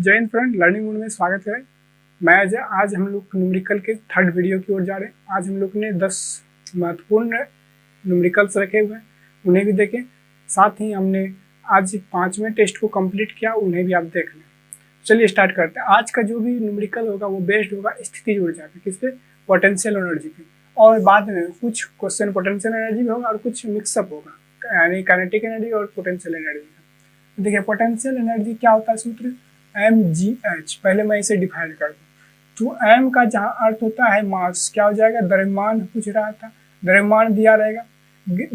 जय Hind friend, learning mode में स्वागत करें। मैं अजय। आज हम लोग न्यूमेरिकल के थर्ड वीडियो की ओर जा रहे हैं। आज हम लोग ने 10 महत्वपूर्ण न्यूमेरिकल्स रखे हुए हैं, उन्हें भी देखें। साथ ही हमने आज 5वें टेस्ट को कंप्लीट किया, उन्हें भी आप देख लें। चलिए स्टार्ट करते हैं। आज का जो भी न्यूमेरिकल होगा वो बेस्ड होगा स्थितिज ऊर्जा पे, किस पे? पोटेंशियल एनर्जी पे। और बाद में कुछ क्वेश्चन पोटेंशियल एनर्जी भी होगा और कुछ मिक्सअप होगा, यानी काइनेटिक एनर्जी और पोटेंशियल एनर्जी। देखिए पोटेंशियल एनर्जी क्या होता है, सूत्र mgh। पहले मैं इसे डिफाइन कर दूं तो m का जहां अर्थ होता है मास, क्या हो जाएगा? द्रव्यमान पूछ रहा था, द्रव्यमान दिया रहेगा।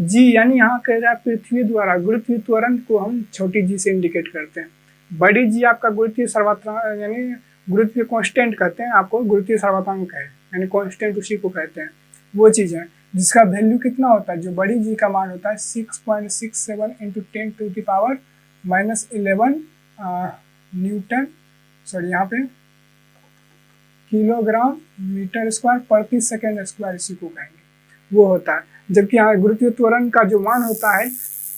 g यानी यहाँ कह रहा है पृथ्वी द्वारा गुरुत्वीय त्वरण को हम छोटी g से इंडिकेट करते हैं। बड़ी g आपका गुरुत्वीय सर्वातांक यानी गुरुत्वीय कांस्टेंट कहते हैं, आपको गुरुत्वीय सर्वातांक है यानी कांस्टेंट उसी को कहते हैं। वो चीज़ है जिसका वैल्यू कितना होता है, जो बड़ी g का मान होता है 6.67 × 10⁻11 न्यूटन, सॉरी यहाँ पे किलोग्राम मीटर स्क्वायर प्रति सेकंड स्क्वायर, इसी को कहेंगे, वो होता है। जबकि यहाँ गुरुत्वीय त्वरण का जो मान होता है,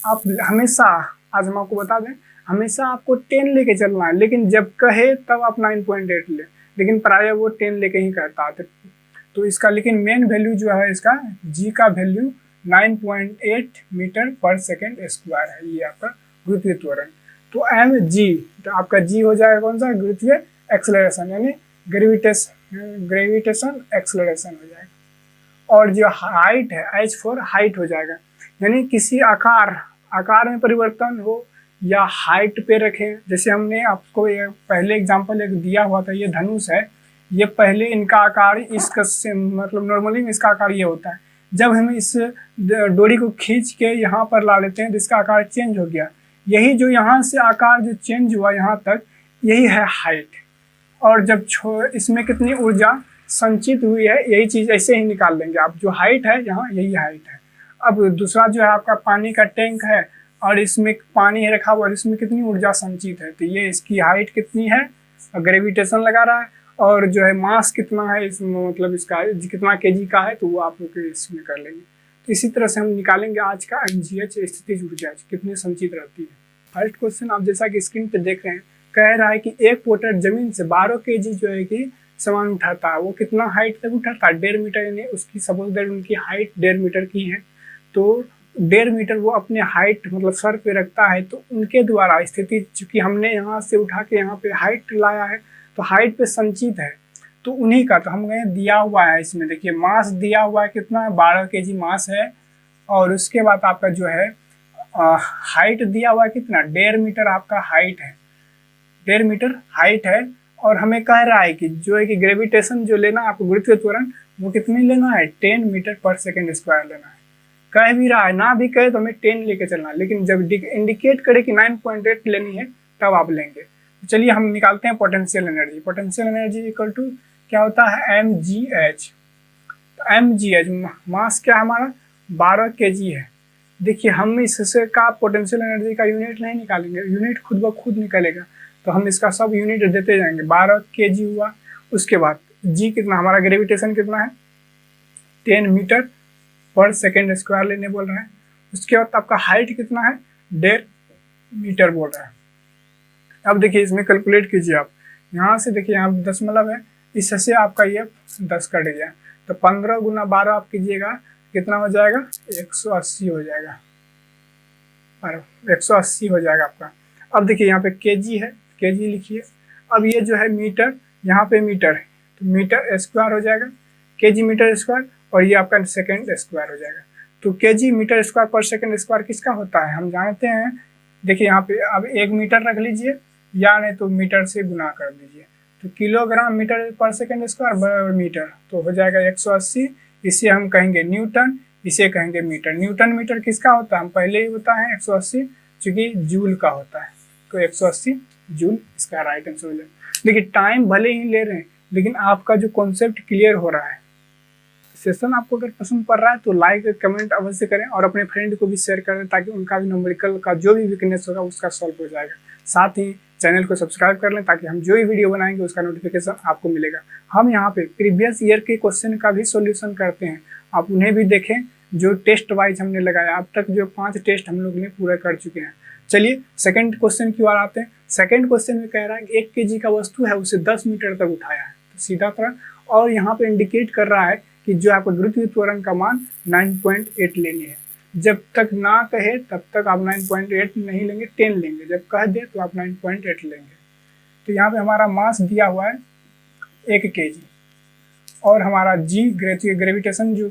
आप हमेशा, आज हम आपको बता दें, हमेशा आपको 10 लेके चलना है, लेकिन जब कहे तब आप 9.8 ले, लेकिन प्राय वो 10 लेके ही कहता है। तो इसका लेकिन मेन वैल्यू जो है इसका जी का वैल्यू 9.8 मीटर पर सेकेंड स्क्वायर है, ये आपका गुरुत्वीय त्वरण। तो mg, तो आपका g हो जाएगा कौन सा? गुरुत्वीय एक्सेलरेशन यानी ग्रेविटेशन एक्सेलरेशन हो जाएगा। और जो हाइट है h फॉर हाइट हो जाएगा, यानी किसी आकार में परिवर्तन हो या हाइट पे रखें। जैसे हमने आपको पहले एग्जांपल एक दिया हुआ था, ये धनुष है, ये पहले इनका आकार इसका मतलब नॉर्मली इसका आकार ये होता है। जब हम इस डोरी को खींच के यहाँ पर ला लेते हैं तो इसका आकार चेंज हो गया। यही जो यहाँ से आकार जो चेंज हुआ यहाँ तक, यही है हाइट। और जब इसमें कितनी ऊर्जा संचित हुई है, यही चीज़ ऐसे ही निकाल लेंगे आप। जो हाइट है यहाँ, यही हाइट है। अब दूसरा जो है आपका पानी का टैंक है और इसमें पानी है रखा हुआ और इसमें कितनी ऊर्जा संचित है, तो ये इसकी हाइट कितनी है, ग्रेविटेशन लगा रहा है। और जो है मास कितना है इसमें, मतलब इसका कितना kg का है, तो वो आप लोग इसमें कर लेंगे। तो इसी तरह से हम निकालेंगे आज का mgh स्थितिज ऊर्जा कितनी संचित रहती है। फर्स्ट क्वेश्चन आप जैसा कि स्क्रीन पे देख रहे हैं, कह रहा है कि एक पोटर जमीन से 12 kg जो है कि सामान उठाता है, वो कितना हाइट तक उठाता है? 1.5 मीटर, यानी उसकी सपोज दैट उनकी हाइट 1.5 मीटर की है, तो 1.5 मीटर वो अपने हाइट मतलब सर पे रखता है। तो उनके द्वारा स्थिति, चूंकि हमने यहाँ से उठा के यहाँ पे हाइट लाया है, तो हाइट पे संचित है, तो उन्हीं का, तो हम गए दिया हुआ है इसमें। देखिए मास दिया हुआ है कितना है, 12 kg मास है। और उसके बाद आपका जो है हाइट दिया हुआ है कितना, 1.5 मीटर आपका हाइट है, 1.5 मीटर हाइट है। और हमें कह रहा है कि जो है कि ग्रेविटेशन जो लेना आपको, गुरुत्वीय त्वरण, वो कितनी लेना है? 10 मीटर पर सेकेंड स्क्वायर लेना है। कह भी रहा है, ना भी कहे तो हमें 10 लेके चलना है, लेकिन जब इंडिकेट करे कि 9.8 लेनी है तब आप लेंगे। चलिए हम निकालते हैं potential energy. Potential energy equal to क्या होता है? mgh। तो mgh मास क्या है हमारा? 12 kg है। देखिए हम इससे का पोटेंशियल एनर्जी का यूनिट नहीं निकालेंगे, यूनिट खुद ब खुद निकलेगा, तो हम इसका सब यूनिट देते जाएंगे। 12 kg हुआ, उसके बाद g कितना, हमारा ग्रेविटेशन कितना है? 10 मीटर पर सेकेंड स्क्वायर लेने बोल रहा है। उसके बाद आपका हाइट कितना है? 1.5 मीटर बोल रहा है। अब देखिए इसमें कैलकुलेट कीजिए आप, यहाँ से देखिए यहाँ दशमलव है, इससे आपका ये 10 कट गया, तो 15 × 12 आप कीजिएगा, कितना हो जाएगा? 180 हो जाएगा, 180 हो जाएगा आपका। अब देखिए यहाँ पे kg है, kg लिखिए। अब ये जो है मीटर, यहाँ पे मीटर है, तो मीटर स्क्वायर हो जाएगा, kg मीटर स्क्वायर, और ये आपका सेकेंड स्क्वायर हो जाएगा। तो kg मीटर स्क्वायर पर सेकेंड स्क्वायर किसका होता है, हम जानते हैं। देखिए यहाँ पे अब 1 मीटर रख लीजिए, या नहीं तो मीटर से गुना कर दीजिए, तो किलोग्राम मीटर पर सेकेंड स्क्वायर बराबर मीटर, तो हो जाएगा 180। इसे हम कहेंगे न्यूटन, इसे कहेंगे मीटर। न्यूटन मीटर किसका होता है, हम पहले ही होता है 180, चूंकि जूल का होता है, तो 180 जूल इसका राइट आंसर हो जाएगा। देखिए टाइम भले ही ले रहे हैं, लेकिन आपका जो कॉन्सेप्ट क्लियर हो रहा है। सेशन आपको अगर पसंद पड़ रहा है तो लाइक कमेंट अवश्य करें और अपने फ्रेंड को भी शेयर करें, ताकि उनका भी न्यूमेरिकल का जो भी वीकनेस होगा उसका सॉल्व हो जाएगा। साथ ही चैनल को सब्सक्राइब कर लें, ताकि हम जो भी वीडियो बनाएंगे उसका नोटिफिकेशन आपको मिलेगा। हम यहाँ पे प्रीवियस ईयर के क्वेश्चन का भी सॉल्यूशन करते हैं, आप उन्हें भी देखें। जो टेस्ट वाइज हमने लगाया, अब तक जो 5 टेस्ट हम लोग ने पूरा कर चुके हैं, चलिए सेकंड क्वेश्चन की ओर आते हैं। सेकंड क्वेश्चन में कह रहा है कि 1 kg का वस्तु है उसे 10 मीटर तक उठाया है, तो सीधा तरह, और यहाँ पे इंडिकेट कर रहा है कि जो आपका गुरुत्वीय त्वरण का मान 9.8 लेनी है। जब तक ना कहे तब तक आप 9.8 नहीं लेंगे, 10 लेंगे, जब कह दे तो आप 9.8 लेंगे। तो यहाँ पे हमारा मास दिया हुआ है 1 kg और हमारा जी ग्रेविटेशन जो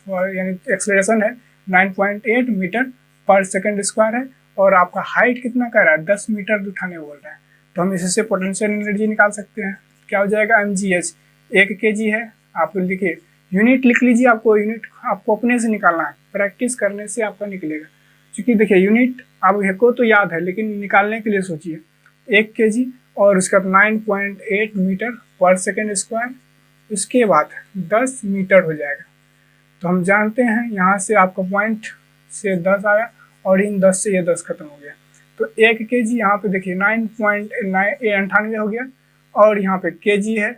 यानी एक्सेलरेशन है 9.8 मीटर पर सेकंड स्क्वायर है, और आपका हाइट कितना कर रहा है 10 मीटर उठाने बोल रहा है। तो हम इससे पोटेंशियल एनर्जी निकाल सकते हैं। क्या हो जाएगा, mgh 1 kg है। आप लिखिए, यूनिट लिख लीजिए, आपको यूनिट आपको अपने से निकालना है, प्रैक्टिस करने से आपका निकलेगा। क्योंकि देखिए यूनिट आपको तो याद है लेकिन निकालने के लिए सोचिए 1 kg और उसका 9.8 मीटर पर सेकंड स्क्वायर, उसके बाद 10 मीटर हो जाएगा। तो हम जानते हैं यहाँ से आपका पॉइंट से 10 आया और इन 10 से ये 10 खत्म हो गया। तो 1 kg यहाँ पे देखिए 9.98 हो गया, और यहाँ पे kg है,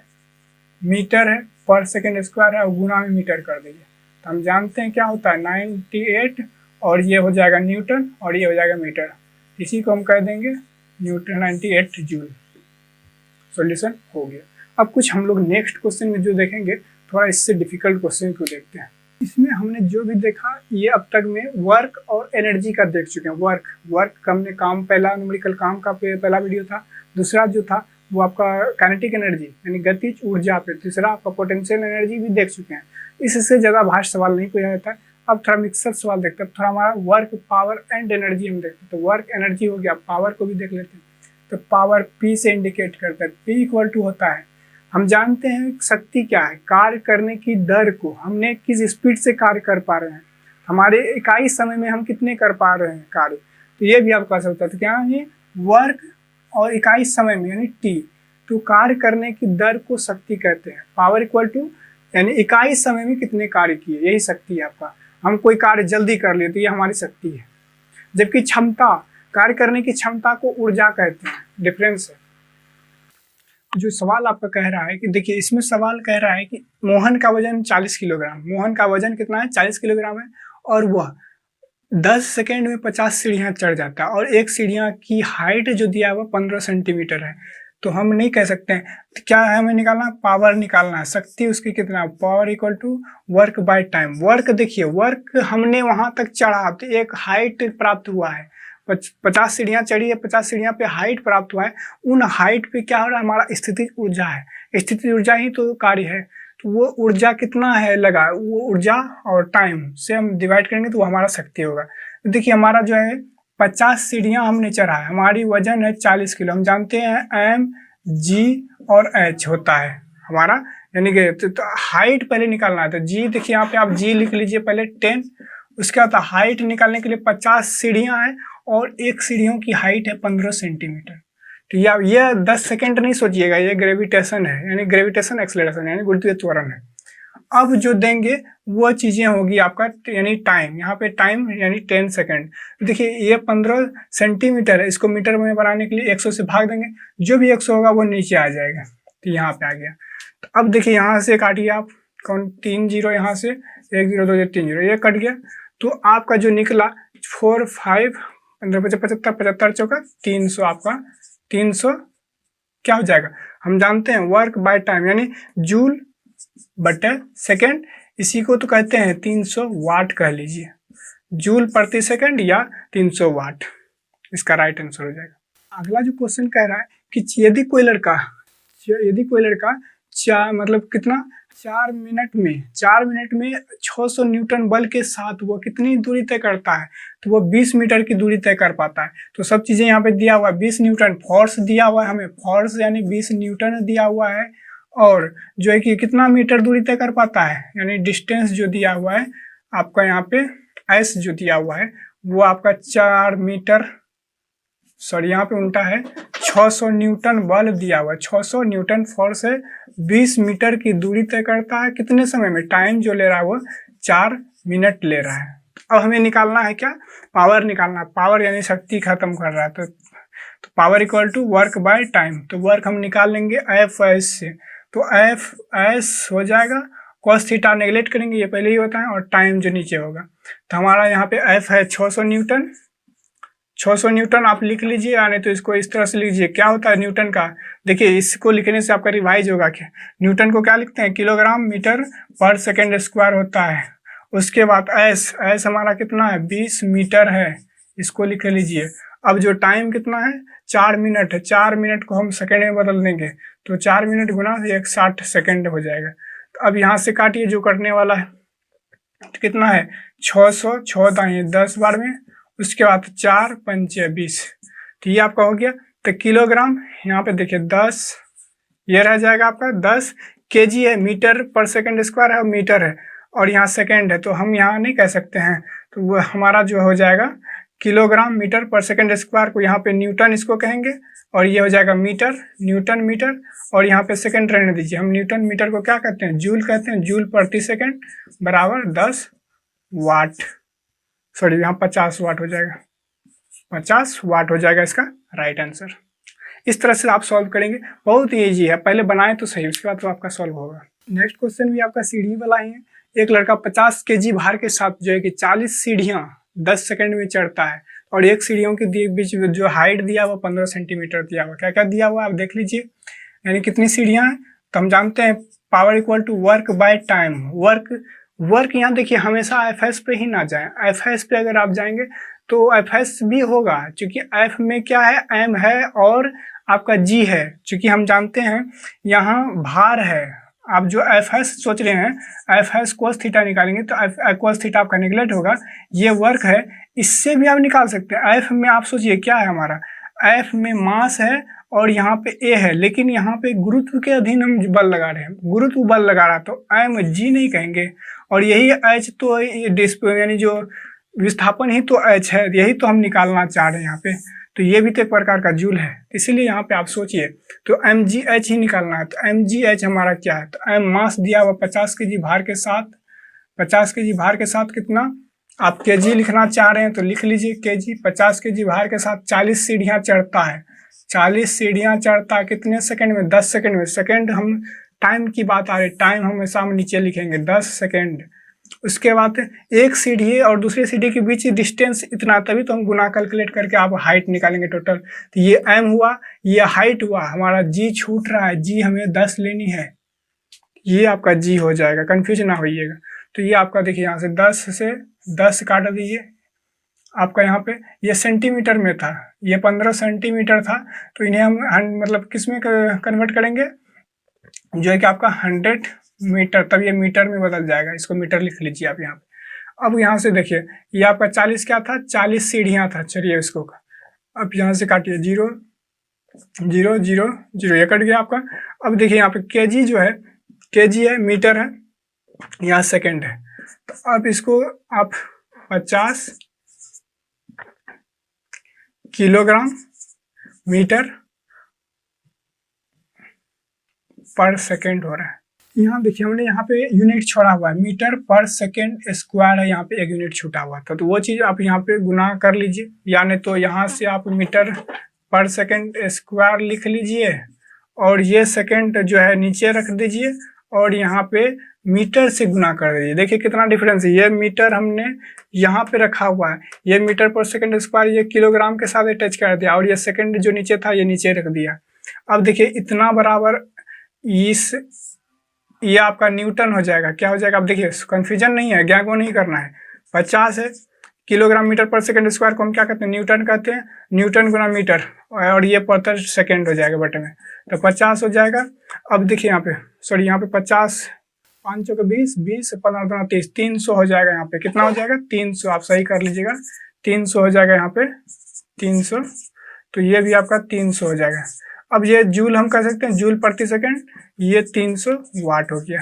मीटर है, पर सेकंड स्क्वायर है और गुना में मीटर कर दीजिए। तो हम जानते हैं क्या होता है 98, और ये हो जाएगा न्यूटन और ये हो जाएगा मीटर। इसी को हम कह देंगे न्यूटन 98 जूल। सॉल्यूशन हो गया। अब कुछ हम लोग नेक्स्ट क्वेश्चन में जो देखेंगे थोड़ा इससे डिफिकल्ट क्वेश्चन को देखते हैं। इसमें हमने जो भी देखा ये अब तक में वर्क और एनर्जी का देख चुके हैं। वर्क का हमने काम, पहला न्यूमेरिकल काम का पहला वीडियो था। दूसरा जो था वो आपका काइनेटिक एनर्जी यानी गतिज ऊर्जा पे, तीसरा आपका पोटेंशियल एनर्जी भी देख चुके हैं। इससे ज़्यादा भाष्य सवाल नहीं पूछा जाता है। अब थोड़ा मिक्सर सवाल देखते हैं। थोड़ा हमारा वर्क, पावर एंड एनर्जी हम देखते हैं। तो वर्क एनर्जी हो गया, पावर को भी देख लेते हैं। तो पावर P से इंडिकेट करता है, P इक्वल टू होता है, हम जानते हैं शक्ति क्या है, कार्य करने की दर को, हमने किस स्पीड से कार्य कर पा रहे हैं, हमारे इकाई समय में हम कितने कर पा रहे हैं कार्य। तो ये भी आप कह सकते हैं। तो क्या है वर्क और इकाई समय में यानी T, तो कार्य करने की दर को शक्ति कहते हैं। पावर इक्वल टू यानी इकाई समय में कितने कार्य किए, यही शक्ति है आपका। हम कोई कार्य जल्दी कर लिए तो ये हमारी शक्ति है। जबकि क्षमता, कार्य करने की क्षमता को ऊर्जा कहते हैं। डिफरेंस है। जो सवाल आपका कह रहा है कि देखिए इसमें सवाल कह रहा है कि मोहन का वजन 40 किलोग्राम, मोहन का वजन कितना है 40 किलोग्राम है, और वह 10 सेकेंड में 50 सीढ़ियाँ चढ़ जाता है, और एक सीढ़ियाँ की हाइट जो दिया है वो 15 सेंटीमीटर है। तो हम नहीं कह सकते हैं क्या है, हमें निकालना पावर निकालना है, शक्ति उसकी कितना, power equal to work by time. Work देखिए, वर्क हमने वहाँ तक चढ़ा तो एक हाइट प्राप्त हुआ है, 50 सीढ़ियाँ चढ़ी है, 50 सीढ़ियाँ पे हाइट प्राप्त हुआ है। उन हाइट पे क्या हो रहा है, हमारा स्थितिज ऊर्जा है, स्थितिज ऊर्जा ही तो कार्य है। तो वो ऊर्जा कितना है लगा, वो ऊर्जा और टाइम से हम डिवाइड करेंगे तो वो हमारा शक्ति होगा। तो देखिए हमारा जो है 50 सीढ़ियाँ हमने चढ़ा है, हमारी वजन है 40 किलो। हम जानते हैं M, G और H होता है हमारा, यानी कि तो हाइट पहले निकालना है। तो G देखिए यहाँ पे आप G लिख लीजिए पहले 10, उसके बाद हाइट निकालने के लिए 50 सीढ़ियाँ हैं और एक सीढ़ियों की हाइट है 15 सेंटीमीटर। तो ये 10 सेकेंड नहीं सोचिएगा, ये ग्रेविटेशन है, यानी ग्रेविटेशन एक्सेलरेशन यानी गुरुत्वीय त्वरण है। अब जो देंगे वो चीजें होगी आपका यानी टाइम, यहाँ पे टाइम यानी 10 सेकेंड। देखिए ये 15 सेंटीमीटर है, इसको मीटर में बनाने के लिए 100 से भाग देंगे, जो भी 100 होगा वो नीचे आ जाएगा। तो यहाँ पे आ गया। तो अब देखिए यहाँ से काटिए आप, कौन 3 जीरो, यहाँ से 1 0 2 3 0, ये कट गया। तो आपका जो निकला 4 5 15 75 75 चौका 300, आपका 300 क्या हो जाएगा, हम जानते हैं वर्क बाय टाइम यानी जूल बटे सेकेंड, इसी को तो कहते हैं 300 वाट कह लीजिए, जूल प्रति सेकंड या 300 वाट, इसका राइट आंसर हो जाएगा। अगला जो क्वेश्चन कह रहा है कि यदि कोई लड़का मतलब कितना 4 मिनट में 600 न्यूटन बल के साथ वो कितनी दूरी तय करता है, तो वो 20 मीटर की दूरी तय कर पाता है। तो सब चीजें यहाँ पे दिया हुआ है, 20 न्यूटन फोर्स दिया हुआ है हमें, फोर्स यानी 20 न्यूटन दिया हुआ है, और जो है कि कितना मीटर दूरी तय कर पाता है यानी डिस्टेंस जो दिया हुआ है आपका यहाँ पे एस जो दिया हुआ है वो आपका 4 मीटर, सॉरी यहाँ पे उल्टा है, 600 न्यूटन बल दिया हुआ है, 600 न्यूटन फोर्स है, 20 मीटर की दूरी तय करता है कितने समय में, टाइम जो ले रहा है वो 4 मिनट ले रहा है। अब हमें निकालना है क्या, पावर निकालना है, पावर यानी शक्ति खत्म कर रहा है। तो power equal to work by time, तो वर्क हम निकाल लेंगे एफ एस से, तो एफ एस हो जाएगा, कॉस थीटा नेगलेक्ट करेंगे, ये पहले ही होता है, और टाइम जो नीचे होगा। तो हमारा यहाँ पे एफ है 600 न्यूटन, 600 न्यूटन आप लिख लीजिए, या नहीं तो इसको इस तरह से लीजिए। क्या होता है न्यूटन का, देखिए इसको लिखने से आपका रिवाइज होगा कि न्यूटन को क्या लिखते हैं, किलोग्राम मीटर पर सेकेंड स्क्वायर होता है। उसके बाद एस हमारा कितना है, 20 मीटर है, इसको लिख लीजिए। अब जो टाइम कितना है, 4 मिनट है, 4 मिनट को हम सेकेंड में बदल देंगे, तो 4 मिनट गुना 160 सेकेंड हो जाएगा। तो अब यहाँ से काटिए जो करने वाला है, तो कितना है 600, 6 दाएं 10 बार में, उसके बाद 4 पंचे 20, तो ये आपका हो गया। तो किलोग्राम यहाँ पे देखिए 10, ये रह जाएगा आपका 10 केजी है, मीटर पर सेकंड स्क्वायर है, मीटर है, और यहाँ सेकंड है, तो हम यहाँ नहीं कह सकते हैं, तो वो हमारा जो हो जाएगा किलोग्राम मीटर पर सेकंड स्क्वायर को यहाँ पे न्यूटन इसको कहेंगे, और ये हो जाएगा मीटर, न्यूटन मीटर, और यहाँ पे सेकंड रहने दीजिए। हम न्यूटन मीटर को क्या कहते हैं, जूल कहते हैं, जूल प्रति सेकंड बराबर 10 वाट, सॉरी यहाँ 50 वाट हो जाएगा, 50 वाट हो जाएगा इसका राइट आंसर। इस तरह से आप सॉल्व करेंगे, बहुत ही ईजी है, पहले बनाएं तो सही, उसके बाद तो आपका सॉल्व होगा। नेक्स्ट क्वेश्चन भी आपका सीढ़ी वाला ही है। एक लड़का 50 केजी भार के साथ जो है कि 40 सीढ़ियाँ 10 सेकंड में चढ़ता है, और एक सीढ़ियों के बीच में जो हाइट दिया हुआ 15 सेंटीमीटर दिया हुआ, क्या क्या दिया हुआ आप देख लीजिए, यानी कितनी सीढ़ियाँ हैं, तो हम जानते हैं power equal to work by time. Work यहाँ देखिए हमेशा एफएस पे ही ना जाए, एफएस पे अगर आप जाएंगे तो एफएस भी होगा, क्योंकि एफ में क्या है, एम है और आपका जी है, क्योंकि हम जानते हैं यहाँ भार है। आप जो एफएस सोच रहे हैं, एफएस कोस थीटा निकालेंगे तो एफ कोस थीटा आपका नेगलेक्ट होगा, ये वर्क है, इससे भी आप निकाल सकते हैं। एफ में आप सोचिए क्या है हमारा, एफ में मास है और यहाँ पे ए है, लेकिन यहाँ पे गुरुत्व के अधीन हम बल लगा रहे हैं, गुरुत्व बल लगा रहा, तो एम जी नहीं कहेंगे, और यही एच तो यानी जो विस्थापन ही तो एच है, यही तो हम निकालना चाह रहे हैं यहाँ पे, तो ये भी तो एक प्रकार का जूल है, इसीलिए यहाँ पे आप सोचिए तो एम जी एच ही निकालना है। तो एम जी एच हमारा क्या है, तो एम मास दिया हुआ 50 केजी भार के साथ, 50 केजी भार के साथ कितना, आप केजी लिखना चाह रहे हैं तो लिख लीजिए केजी, 50 केजी भार के साथ 40 सीढ़ियाँ चढ़ता है, 40 सीढ़ियाँ चढ़ता है कितने सेकंड में, 10 सेकंड में। सेकंड हम टाइम की बात आ रही, टाइम हमेशा हम नीचे लिखेंगे 10 सेकंड। उसके बाद एक सीढ़ी और दूसरी सीढ़ी के बीच डिस्टेंस इतना, तभी तो हम गुना कैलकुलेट करके आप हाइट निकालेंगे टोटल। तो ये एम हुआ, ये हाइट हुआ, हमारा जी छूट रहा है, जी हमें 10 लेनी है, ये आपका जी हो जाएगा, कंफ्यूज ना होइएगा। तो ये आपका देखिए यहाँ से 10 से 10 काट दीजिए, आपका यहाँ पे ये सेंटीमीटर में था, ये 15 सेंटीमीटर था, तो इन्हें हम मतलब किस में कन्वर्ट करेंगे, जो है कि आपका 100 मीटर, तब ये मीटर में बदल जाएगा, इसको मीटर लिख लीजिए आप यहाँ पे। अब यहाँ से देखिए ये आपका 40 क्या था, 40 सीढ़ियाँ था, चलिए इसको अब यहाँ से काटिए 0 0 0 0, ये कट गया आपका। अब देखिए यहाँ पे केजी जो है, केजी है, मीटर है, यहाँ सेकंड है, तो अब इसको आप 50 किलोग्राम मीटर पर सेकंड हो रहा है। यहाँ देखिए हमने यहाँ पे यूनिट छोड़ा हुआ है, मीटर पर सेकंड स्क्वायर है, यहाँ पे एक यूनिट छूटा हुआ था, तो वो चीज़ आप यहाँ पे गुना कर लीजिए, यानी तो यहाँ से आप मीटर पर सेकंड स्क्वायर लिख लीजिए, और ये सेकंड जो है नीचे रख दीजिए, और यहाँ पे मीटर से गुना कर दीजिए। देखिए कितना डिफरेंस है, ये मीटर हमने यहाँ पे रखा हुआ है, ये मीटर पर सेकंड स्क्वायर ये किलोग्राम के साथ अटैच कर दिया, और ये सेकंड जो नीचे था ये नीचे रख दिया। अब देखिए इतना बराबर इस, ये आपका न्यूटन हो जाएगा, क्या हो जाएगा, अब देखिए कंफ्यूजन नहीं है, ज्ञान को नहीं करना है। 50 है किलोग्राम मीटर पर सेकंड स्क्वायर को हम क्या कहते हैं, न्यूटन कहते हैं, न्यूटन गुना मीटर, और ये पर सेकंड हो जाएगा बटे में, तो 50 हो जाएगा। अब देखिए यहाँ पे, सॉरी यहाँ पे 50, 5 चौके 20, 20 15 दूना 30, 300 हो जाएगा, यहाँ पे कितना हो जाएगा 300, आप सही कर लीजिएगा, 300 हो जाएगा यहाँ पे 300, तो ये भी आपका 300 हो जाएगा। अब ये जूल हम कर सकते हैं, जूल प्रति सेकंड, ये 300 वाट हो गया,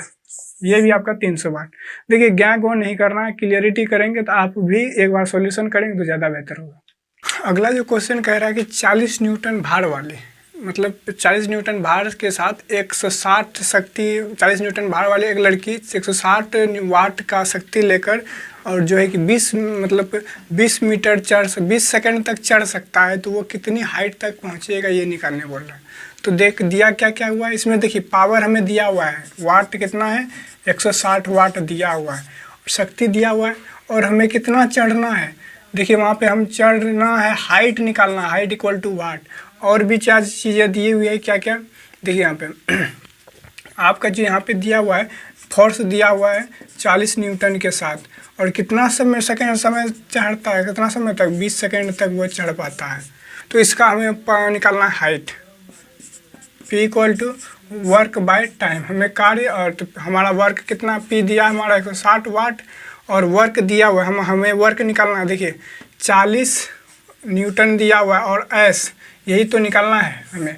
ये भी आपका 300 वाट। देखिए ज्ञान को नहीं करना है, क्लियरिटी करेंगे तो आप भी एक बार सॉल्यूशन करेंगे तो ज़्यादा बेहतर होगा। अगला जो क्वेश्चन कह रहा है कि 40 न्यूटन भार वाले, मतलब 40 न्यूटन भार के साथ 160 शक्ति, 40 न्यूटन भार वाले एक लड़की 160 वाट का शक्ति लेकर, और जो है कि 20 मीटर 20 सेकंड तक चढ़ सकता है, तो वो कितनी हाइट तक पहुंचेगा ये निकालने बोल रहा है। तो देख दिया क्या क्या हुआ है इसमें, देखिए पावर हमें दिया हुआ है, वाट कितना है 160 वाट दिया हुआ है, शक्ति दिया हुआ है, और हमें कितना चढ़ना है देखिए वहाँ पे हम चढ़ना है, हाइट निकालना, हाइट इक्वल टू वाट, और भी चार चीज़ें दी हुई है। क्या क्या देखिए यहाँ पे आपका जो यहाँ पे दिया हुआ है फोर्स दिया हुआ है 40 न्यूटन के साथ, और कितना समय चढ़ता है, कितना समय तक, 20 सेकेंड तक वो चढ़ पाता है। तो इसका हमें निकालना है height, P equal to work by time. हमें कार्य और तो हमारा वर्क कितना P दिया है हमारा 160 वाट, और वर्क दिया हुआ है, हमें वर्क निकालना है। देखिए 40 न्यूटन दिया हुआ है और S यही तो निकालना है हमें।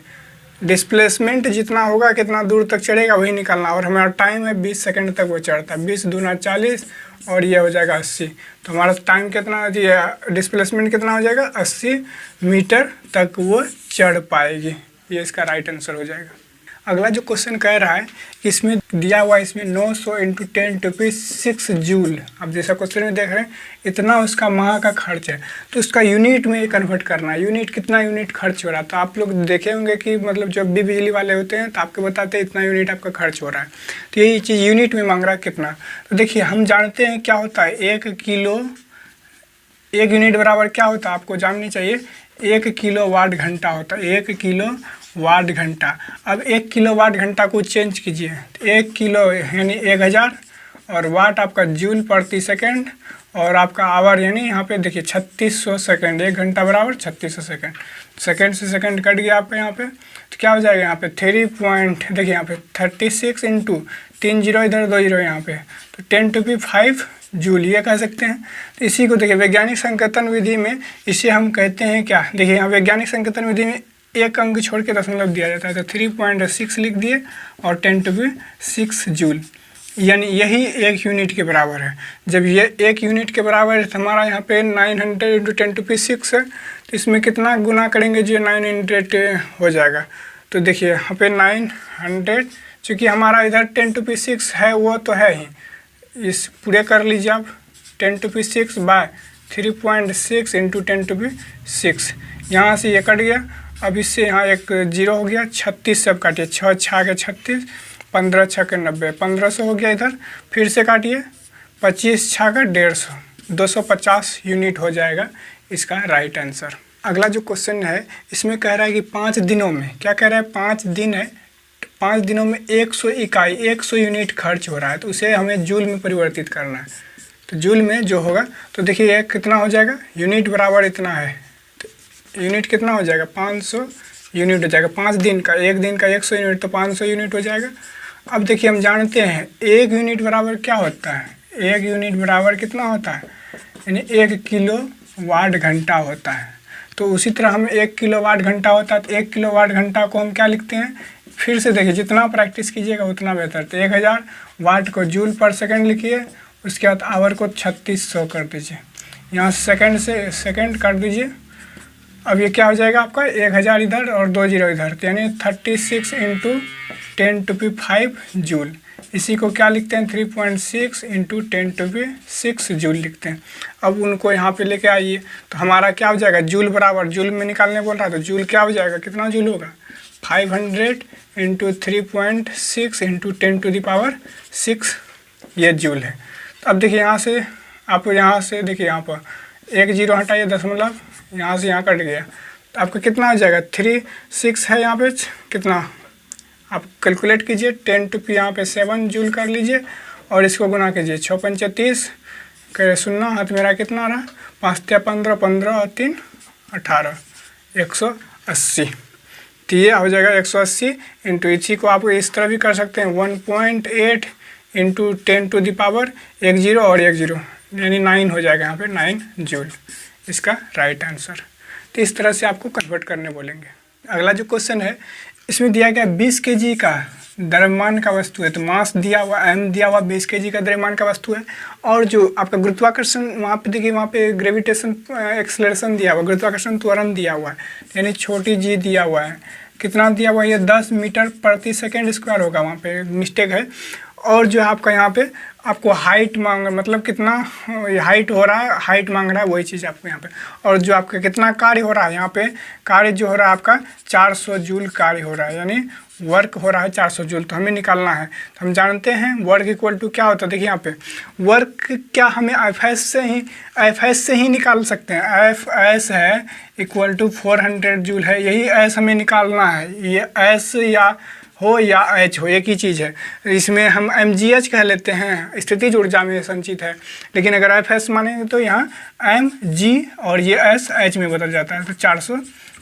डिस्प्लेसमेंट जितना होगा, कितना दूर तक चढ़ेगा वही निकालना, और हमारा टाइम है 20 सेकंड तक वो चढ़ता है। 20 दूना 40 और ये हो जाएगा 80। तो हमारा टाइम कितना, ये डिस्प्लेसमेंट कितना हो जाएगा, 80 मीटर तक वो चढ़ पाएगी। ये इसका राइट आंसर हो जाएगा। अगला जो क्वेश्चन कह रहा है कि इसमें दिया हुआ है, इसमें 900 × 10⁶ जूल। अब जैसा क्वेश्चन में देख रहे हैं इतना उसका माह का खर्च है, तो उसका यूनिट में कन्वर्ट करना है। यूनिट कितना यूनिट खर्च हो रहा है, तो आप लोग देखे होंगे कि मतलब जब भी बिजली वाले होते हैं तो आपको बताते हैं इतना यूनिट आपका खर्च हो रहा है। तो यही चीज़ यूनिट में मांग रहा है कितना। तो देखिए हम जानते हैं क्या होता है, 1 किलो, 1 यूनिट बराबर क्या होता है आपको जाननी चाहिए, 1 किलो वाट घंटा होता है। 1 किलो वाट घंटा। अब 1 किलो वाट घंटा को चेंज कीजिए, तो 1 किलो यानी 1000, और वाट आपका जूल प्रति सेकंड, और आपका आवर यानी यहाँ पे देखिए 3600 सेकंड। 1 घंटा बराबर 3600 सेकंड। सेकंड से सेकंड कट गया आपका यहाँ पे, तो क्या हो जाएगा यहाँ पे 3 पॉइंट, देखिए यहाँ पे 36 × 3 0 इधर 2 0 यहाँ पे, तो 10⁵ जूल ये कह सकते हैं। तो इसी को देखिए वैज्ञानिक संकेतन विधि में इसे हम कहते हैं क्या, देखिए यहाँ वैज्ञानिक संकेतन विधि में एक अंक छोड़ के दशमलव दिया जाता है, तो 3.6 लिख दिए और 10⁶ जूल, यानी यही 1 यूनिट के बराबर है। जब ये 1 यूनिट के बराबर है तो हमारा यहाँ पे 900 × 10⁶ है, तो इसमें कितना गुना करेंगे जो 900 हो जाएगा। तो देखिए यहाँ पे 900, चूँकि हमारा इधर 10⁶ है वो तो है ही, इस पूरे कर लीजिए आप 10⁶ बाय 3.6 × 10⁶। यहाँ से ये कट गया, अब इससे यहाँ एक 0 हो गया, 36 सब काटिए, 6 6 के 36, 15 6 के 90, 1500 हो गया। इधर फिर से काटिए, 25 6 का 150, 250 यूनिट हो जाएगा इसका राइट आंसर। अगला जो क्वेश्चन है इसमें कह रहा है कि 5 दिनों में, क्या कह रहा है, 5 दिन है, 5 दिनों में 100 इकाई 100 यूनिट खर्च हो रहा है, तो उसे हमें जूल में परिवर्तित करना है। तो जूल में जो होगा, तो देखिए ये कितना हो जाएगा, यूनिट बराबर इतना है, तो यूनिट कितना हो जाएगा, 500 यूनिट हो जाएगा। 5 दिन का, 1 दिन का 100 यूनिट, तो 500 यूनिट हो जाएगा। अब देखिए हम जानते हैं 1 यूनिट बराबर क्या होता है, 1 यूनिट बराबर कितना होता है, यानी 1 किलो वाट घंटा होता है। तो उसी तरह हम 1 किलो वाट घंटा होता है, तो 1 किलो वाट घंटा को हम क्या लिखते हैं, फिर से देखिए जितना प्रैक्टिस कीजिएगा उतना बेहतर। तो 1000 वाट को जूल पर सेकंड लिखिए, उसके बाद आवर को 3600 कर दीजिए, यहाँ सेकंड से सेकंड कर दीजिए। अब ये क्या हो जाएगा आपका, 1000 इधर और 2 0 इधर, तो यानी 36 × 10⁵ जूल। इसी को क्या लिखते हैं, 3.6 × 10⁶ जूल लिखते हैं। अब उनको यहाँ पे लेके आइए, तो हमारा क्या हो जाएगा, जूल बराबर, जूल में निकालने बोल रहा है, तो जूल क्या हो जाएगा, कितना जूल होगा, 500 × 3.6 × 10⁶ ये जूल है। तो अब देखिए यहाँ से आप, यहाँ से देखिए यहाँ पर 1 0 हटाइए, दशमलव यहाँ से यहाँ कट गया, तो आपका कितना हो जाएगा, 36 है यहाँ पे, कितना आप कैलकुलेट कीजिए, 10⁵ यहाँ पे 7 जूल कर लीजिए, और इसको गुना कीजिए, 6 5 30 करे 0, हाथ मेरा कितना रहा, 5 15 15 और 3 18, 180। तो ये हो जाएगा 180 इंटू, इसी को आप इस तरह भी कर सकते हैं, 1.8 × 10⁻, 1 0 और 1 0, यानी 9 हो जाएगा यहाँ पे, 9 जूल इसका राइट आंसर। तो इस तरह से आपको कन्वर्ट करने बोलेंगे। अगला जो क्वेश्चन है इसमें दिया गया 20 kg का द्रव्यमान का वस्तु है, तो मास दिया हुआ, m दिया हुआ 20 kg का द्रव्यमान का वस्तु है, और जो आपका गुरुत्वाकर्षण वहाँ पे देखिए, वहाँ पे ग्रेविटेशन एक्सेलरेशन दिया हुआ, गुरुत्वाकर्षण त्वरण दिया हुआ है, यानी छोटी g दिया हुआ है, कितना दिया हुआ है, ये 10 मीटर प्रति सेकंड स्क्वायर होगा, वहाँ पे मिस्टेक है। और जो आपका यहाँ पे आपको हाइट मांग मतलब कितना हाइट हो रहा है, हाइट मांग रहा है, वही चीज़ आपको यहाँ पे। और जो आपका कितना कार्य हो रहा है, यहाँ पे कार्य जो हो रहा है आपका 400 जूल कार्य हो रहा है, यानी वर्क हो रहा है 400 जूल। तो हमें निकालना है, तो हम जानते हैं वर्क इक्वल टू क्या होता है। देखिए यहाँ पे वर्क क्या हमें एफ एस से ही निकाल सकते हैं। एफ एस है इक्वल टू 400 जूल है, यही एस हमें निकालना है। ये एस या हो या एच हो, एक ही चीज़ है। इसमें हम mgh कह लेते हैं, स्थितिज ऊर्जा में संचित है। लेकिन अगर एफ एस मानेंगे तो यहाँ mg और ये s h में बदल जाता है, तो 400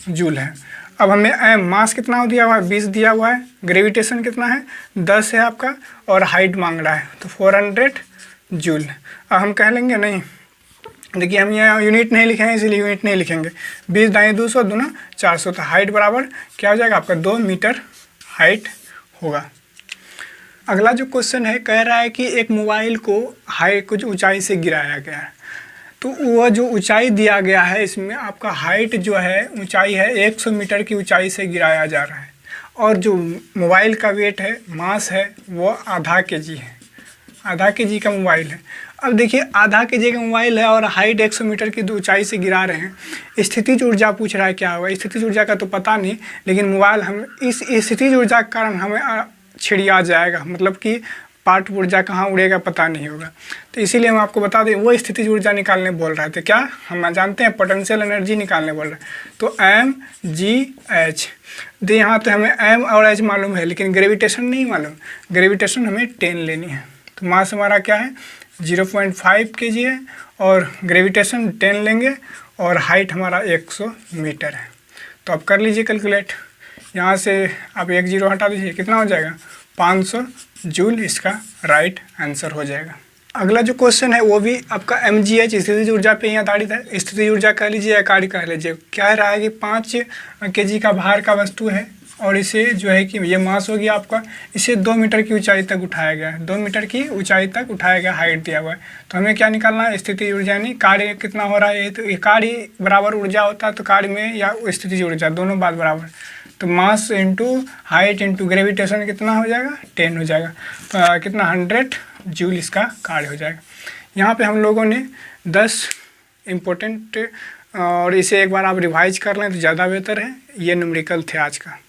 जूल है। अब हमें m मास कितना दिया हुआ है, 20 दिया हुआ है। ग्रेविटेशन कितना है, 10 है आपका, और हाइट मांग रहा है तो 400 जूल। अब हम कह लेंगे नहीं, देखिए हम यहाँ यूनिट नहीं लिखेंगे, इसलिए यूनिट नहीं लिखेंगे। 20 दाएँ 200 दूना 400, तो हाइट बराबर क्या हो जाएगा आपका 2 मीटर हाइट होगा। अगला जो क्वेश्चन है, कह रहा है कि एक मोबाइल को कुछ ऊंचाई से गिराया गया है। तो वह जो ऊंचाई दिया गया है, इसमें आपका हाइट जो है, ऊंचाई है 100 मीटर की ऊंचाई से गिराया जा रहा है। और जो मोबाइल का वेट है, मास है, वो आधा kg है। आधा kg का मोबाइल है। अब देखिए आधा kg का मोबाइल है और हाइट 100 मीटर की ऊंचाई से गिरा रहे हैं। स्थितिज ऊर्जा पूछ रहा है क्या होगा। स्थितिज ऊर्जा का तो पता नहीं, लेकिन मोबाइल हम इस स्थितिज ऊर्जा के कारण हमें छिड़िया जाएगा, मतलब कि पार्ट ऊर्जा कहाँ उड़ेगा पता नहीं होगा। तो इसीलिए हम आपको बता दें, वो स्थितिज ऊर्जा निकालने बोल रहे थे। क्या हम जानते हैं, पोटेंशियल एनर्जी निकालने बोल रहे हैं। तो mgh दे, यहाँ तो हमें m और h मालूम है, लेकिन ग्रेविटेशन नहीं मालूम। ग्रेविटेशन हमें 10 लेनी है। तो मास हमारा क्या है, 0.5 kg है, और ग्रेविटेशन 10 लेंगे, और हाइट हमारा 100 मीटर है। तो आप कर लीजिए कैलकुलेट। यहाँ से आप 1 0 हटा दीजिए, कितना हो जाएगा 500 जूल, इसका राइट आंसर हो जाएगा। अगला जो क्वेश्चन है वो भी आपका mgh स्थितिज ऊर्जा पे ही आधारित है। स्थितिज ऊर्जा कह लीजिए या कार्य कह लीजिए। क्या रहा है कि 5 kg का भार का वस्तु है, और इसे जो है कि ये मास हो गया आपका, इसे 2 मीटर की ऊंचाई तक उठाया गया है। 2 मीटर की ऊंचाई तक उठाया गया, हाइट दिया हुआ है। तो हमें क्या निकालना है, स्थितिज ऊर्जा, यानी कार्य कितना हो रहा है। तो ये कार्य बराबर ऊर्जा होता है, तो कार्य में या स्थितिज ऊर्जा दोनों बात बराबर। तो mass into height into gravitation कितना हो जाएगा, 10 हो जाएगा। तो कितना 100 जूल इसका कार्य हो जाएगा। यहाँ पे हम लोगों ने 10 इम्पोर्टेंट, और इसे एक बार आप रिवाइज कर लें तो ज़्यादा बेहतर है। ये न्यूमेरिकल थे आज का।